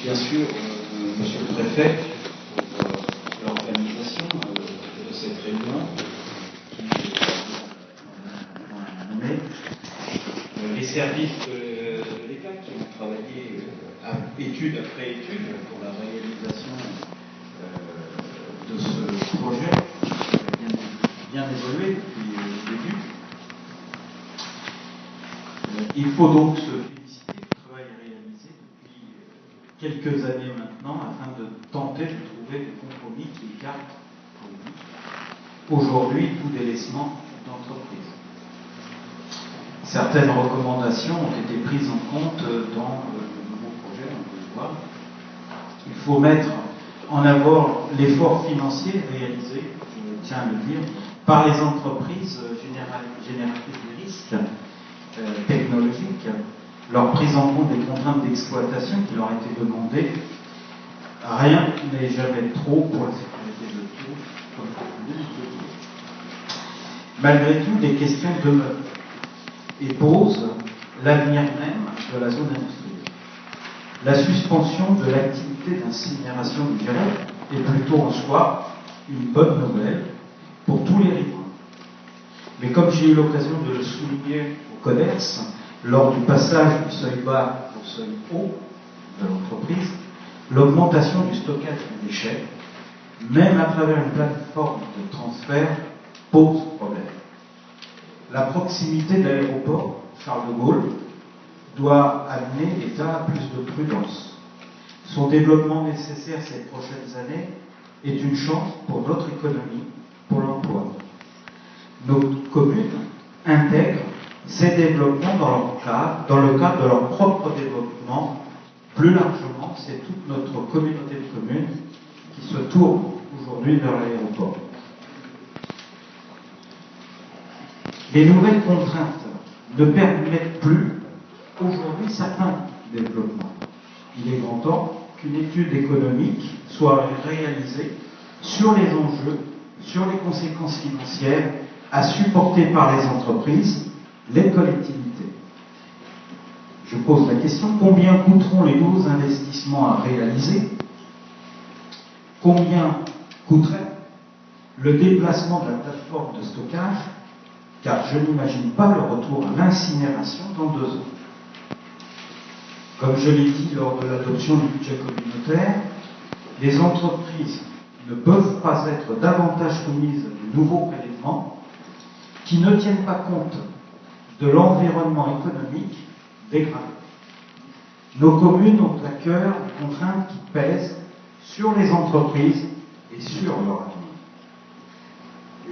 bien sûr Monsieur le Préfet pour l'organisation de cette réunion les services de l'État qui ont travaillé étude après étude pour la réalisation de ce projet qui a bien évolué depuis le début. Il faut donc se féliciter du travail réalisé depuis quelques années maintenant afin de tenter de trouver des compromis qui écartent aujourd'hui tout délaissement d'entreprise. Certaines recommandations ont été prises en compte dans le nouveau projet, on peut le voir. Il faut mettre en avant l'effort financier réalisé, je tiens à le dire, par les entreprises génératrices des risques technologiques, leur prise en compte des contraintes d'exploitation qui leur ont été demandées. Rien n'est jamais trop pour la sécurité de tous, comme je le dis. Malgré tout, des questions demeurent et posent l'avenir même de la zone industrielle. La suspension de l'activité d'incinération du grès est plutôt en soi une bonne nouvelle pour tous les riverains. Mais comme j'ai eu l'occasion de le souligner au CODERS, lors du passage du seuil bas au seuil haut de l'entreprise, l'augmentation du stockage des déchets, même à travers une plateforme de transfert, pose problème. La proximité de l'aéroport Charles de Gaulle doit amener l'État à plus de prudence. Son développement nécessaire ces prochaines années est une chance pour notre économie, pour l'emploi. Nos communes intègrent ces développements dans le cadre de leur propre développement. Plus largement, c'est toute notre communauté de communes qui se tourne aujourd'hui vers l'aéroport. Les nouvelles contraintes ne permettent plus aujourd'hui certains développements. Il est grand temps qu'une étude économique soit réalisée sur les enjeux, sur les conséquences financières à supporter par les entreprises, les collectivités. Je pose la question, combien coûteront les nouveaux investissements à réaliser? Combien coûterait le déplacement de la plateforme de stockage? Car je n'imagine pas le retour à l'incinération dans 2 ans. Comme je l'ai dit lors de l'adoption du budget communautaire, les entreprises ne peuvent pas être davantage soumises à de nouveaux prélèvements qui ne tiennent pas compte de l'environnement économique dégradé. Nos communes ont à cœur les contraintes qui pèsent sur les entreprises et sur leur avenir.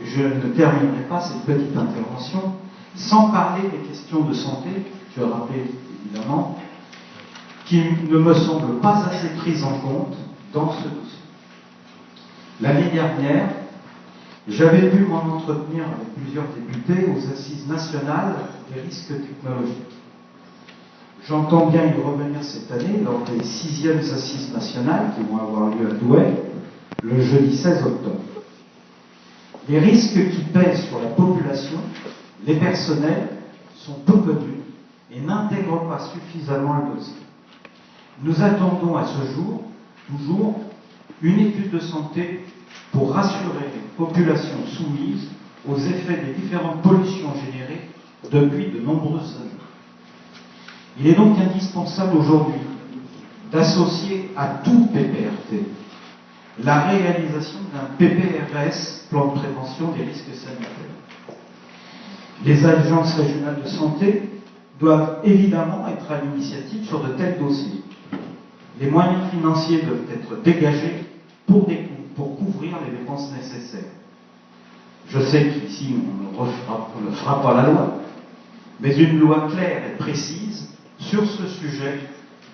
Je ne terminerai pas cette petite intervention sans parler des questions de santé, je rappelais évidemment, qui ne me semblent pas assez prises en compte dans ce dossier. L'année dernière, j'avais pu m'en entretenir avec plusieurs députés aux assises nationales des risques technologiques. J'entends bien y revenir cette année lors des 6e assises nationales qui vont avoir lieu à Douai le jeudi 16 octobre. Les risques qui pèsent sur la population, les personnels, sont peu connus et n'intègrent pas suffisamment le dossier. Nous attendons à ce jour, toujours, une étude de santé pour rassurer les populations soumises aux effets des différentes pollutions générées depuis de nombreuses années. Il est donc indispensable aujourd'hui d'associer à tout PPRT la réalisation d'un PPRS, plan de prévention des risques sanitaires. Les agences régionales de santé doivent évidemment être à l'initiative sur de tels dossiers. Les moyens financiers doivent être dégagés pour couvrir les dépenses nécessaires. Je sais qu'ici on ne fera pas la loi, mais une loi claire et précise sur ce sujet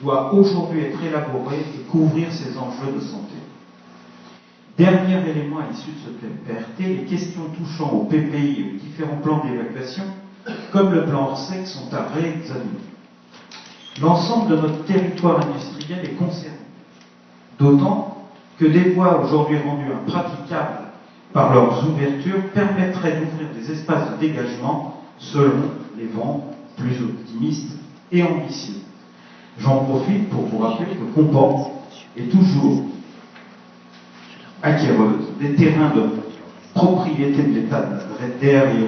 doit aujourd'hui être élaborée et couvrir ces enjeux de santé. Dernier élément issu de ce PPRT, les questions touchant au PPI et aux différents plans d'évacuation, comme le plan Orsec, sont à réexaminer. L'ensemble de notre territoire industriel est concerné, d'autant que des voies aujourd'hui rendues impraticables par leurs ouvertures permettraient d'ouvrir des espaces de dégagement selon les vents plus optimistes et ambitieux. J'en profite pour vous rappeler que Comporte est toujours acquéreuse des terrains de propriété de l'État de DRIE,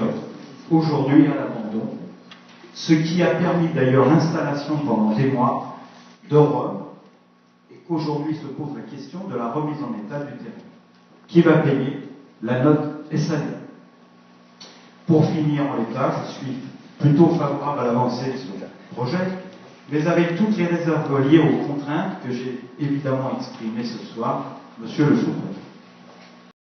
aujourd'hui à l'abandon, ce qui a permis d'ailleurs l'installation pendant des mois de Rome, et qu'aujourd'hui se pose la question de la remise en état du terrain. Qui va payer la note SAD? Pour finir en l'état, je suis plutôt favorable à l'avancée de ce projet, mais avec toutes les réserves liées aux contraintes que j'ai évidemment exprimées ce soir, monsieur le sous-préfet.